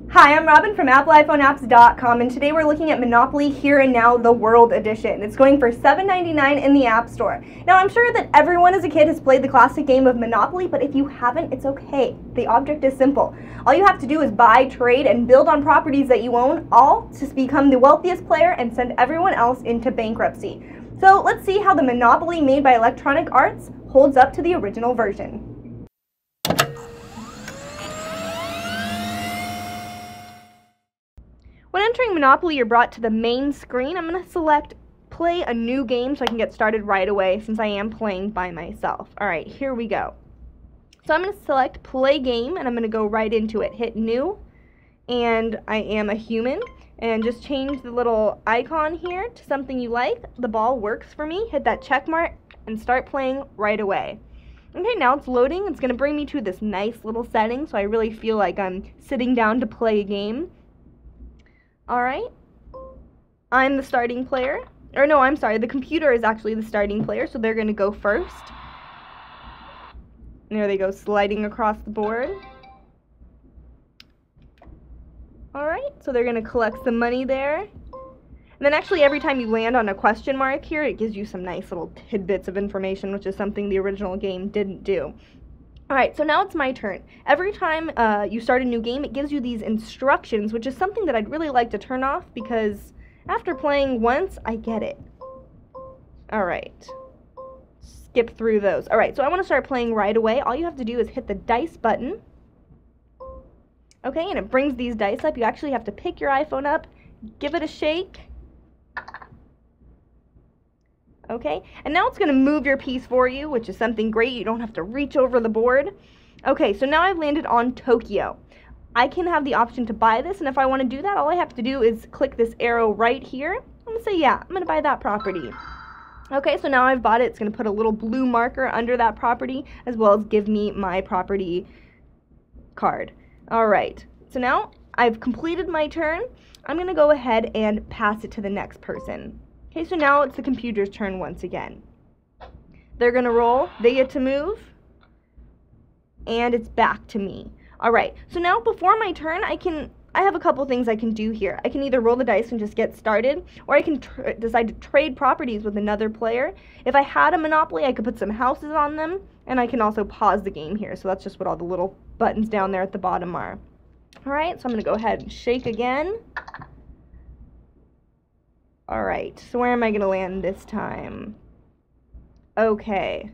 Hi, I'm Robin from AppleIPhoneApps.com, and today we're looking at Monopoly Here and Now, the World Edition. It's going for $7.99 in the App Store. Now, I'm sure that everyone as a kid has played the classic game of Monopoly, but if you haven't, it's okay. The object is simple. All you have to do is buy, trade, and build on properties that you own, all to become the wealthiest player and send everyone else into bankruptcy. So let's see how the Monopoly made by Electronic Arts holds up to the original version. When entering Monopoly, you're brought to the main screen. I'm going to select play a new game so I can get started right away since I am playing by myself. Alright, here we go. So I'm going to select play game and I'm going to go right into it. Hit new, and I am a human, and just change the little icon here to something you like. The ball works for me. Hit that check mark and start playing right away. Okay, now it's loading. It's going to bring me to this nice little setting so I really feel like I'm sitting down to play a game. Alright, I'm the starting player. Or no, I'm sorry, the computer is actually the starting player, so they're going to go first. And there they go, sliding across the board. Alright, so they're going to collect some money there. And then actually every time you land on a question mark here, it gives you some nice little tidbits of information, which is something the original game didn't do. Alright, so now it's my turn. Every time you start a new game, it gives you these instructions, which is something that I'd really like to turn off because after playing once, I get it. Alright, skip through those. Alright, so I want to start playing right away. All you have to do is hit the dice button. Okay, and it brings these dice up. You actually have to pick your iPhone up, give it a shake. Okay, and now it's going to move your piece for you, which is something great. You don't have to reach over the board. Okay, so now I've landed on Tokyo. I can have the option to buy this, and if I want to do that, all I have to do is click this arrow right here. I'm going to say, yeah, I'm going to buy that property. Okay, so now I've bought it. It's going to put a little blue marker under that property, as well as give me my property card. Alright, so now I've completed my turn. I'm going to go ahead and pass it to the next person. Okay, so now it's the computer's turn once again. They're going to roll, they get to move, and it's back to me. Alright, so now before my turn, I have a couple things I can do here. I can either roll the dice and just get started, or I can decide to trade properties with another player. If I had a Monopoly, I could put some houses on them, and I can also pause the game here, so that's just what all the little buttons down there at the bottom are. Alright, so I'm going to go ahead and shake again. Alright, so where am I going to land this time? Okay,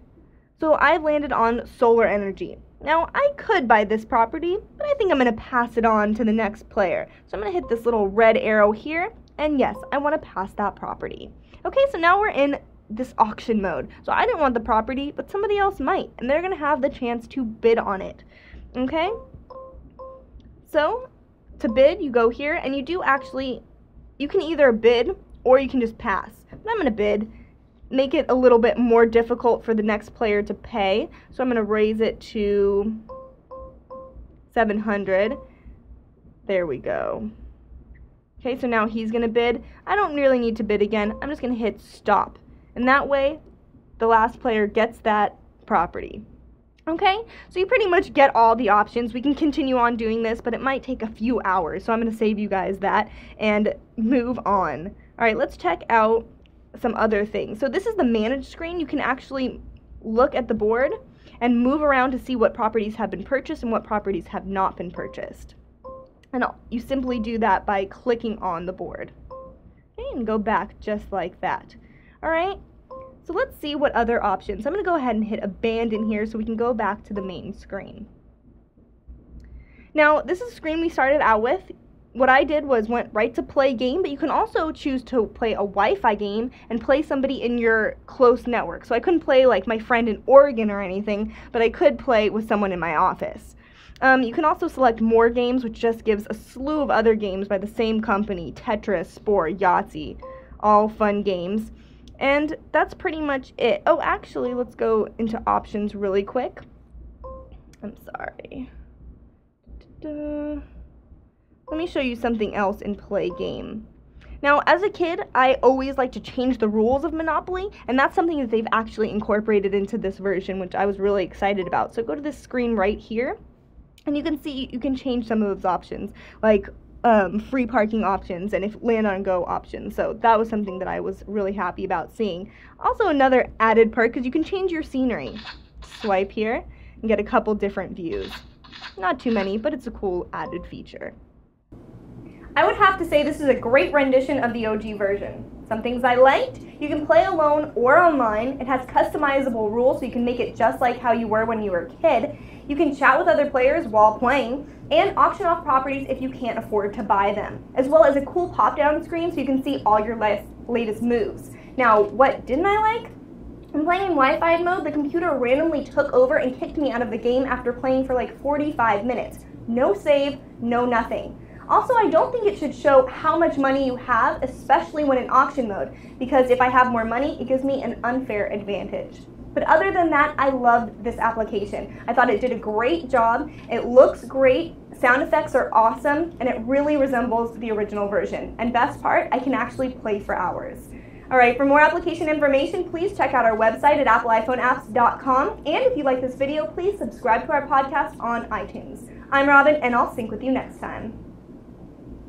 so I've landed on solar energy. Now, I could buy this property, but I think I'm going to pass it on to the next player. So I'm going to hit this little red arrow here, and yes, I want to pass that property. Okay, so now we're in this auction mode. So I didn't want the property, but somebody else might, and they're going to have the chance to bid on it. Okay? So, to bid, you go here, and you can either bid or you can just pass. But I'm going to bid, make it a little bit more difficult for the next player to pay. So I'm going to raise it to 700. There we go. Okay, so now he's going to bid. I don't really need to bid again. I'm just going to hit stop. And that way, the last player gets that property. Okay, so you pretty much get all the options. We can continue on doing this, but it might take a few hours. So I'm going to save you guys that and move on. Alright, let's check out some other things. So this is the manage screen. You can actually look at the board and move around to see what properties have been purchased and what properties have not been purchased. And you simply do that by clicking on the board. Okay, and go back just like that. Alright, so let's see what other options. I'm going to go ahead and hit abandon here so we can go back to the main screen. Now, this is the screen we started out with. What I did was went right to play game, but you can also choose to play a Wi-Fi game and play somebody in your close network. So I couldn't play like my friend in Oregon or anything, but I could play with someone in my office. You can also select more games, which just gives a slew of other games by the same company, Tetris, Spore, Yahtzee, all fun games. And that's pretty much it. Oh, actually, let's go into options really quick. I'm sorry. Let me show you something else in play game. Now, as a kid, I always like to change the rules of Monopoly, and that's something that they've actually incorporated into this version, which I was really excited about. So go to this screen right here, And you can see you can change some of those options, like free parking options and if land on go options. So that was something that I was really happy about seeing. Also another added perk, because you can change your scenery. Swipe here and get a couple different views. Not too many, but it's a cool added feature. I would have to say this is a great rendition of the OG version. Some things I liked: you can play alone or online. It has customizable rules, so you can make it just like how you were when you were a kid. You can chat with other players while playing, and auction off properties if you can't afford to buy them, as well as a cool pop-down screen so you can see all your latest moves. Now, what didn't I like? When playing in Wi-Fi mode, the computer randomly took over and kicked me out of the game after playing for like 45 minutes. No save, no nothing. Also, I don't think it should show how much money you have, especially when in auction mode, because if I have more money, it gives me an unfair advantage. But other than that, I loved this application. I thought it did a great job. It looks great, sound effects are awesome, and it really resembles the original version. And best part, I can actually play for hours. Alright, for more application information, please check out our website at appleiPhoneapps.com. And if you like this video, please subscribe to our podcast on iTunes. I'm Robin, and I'll sync with you next time.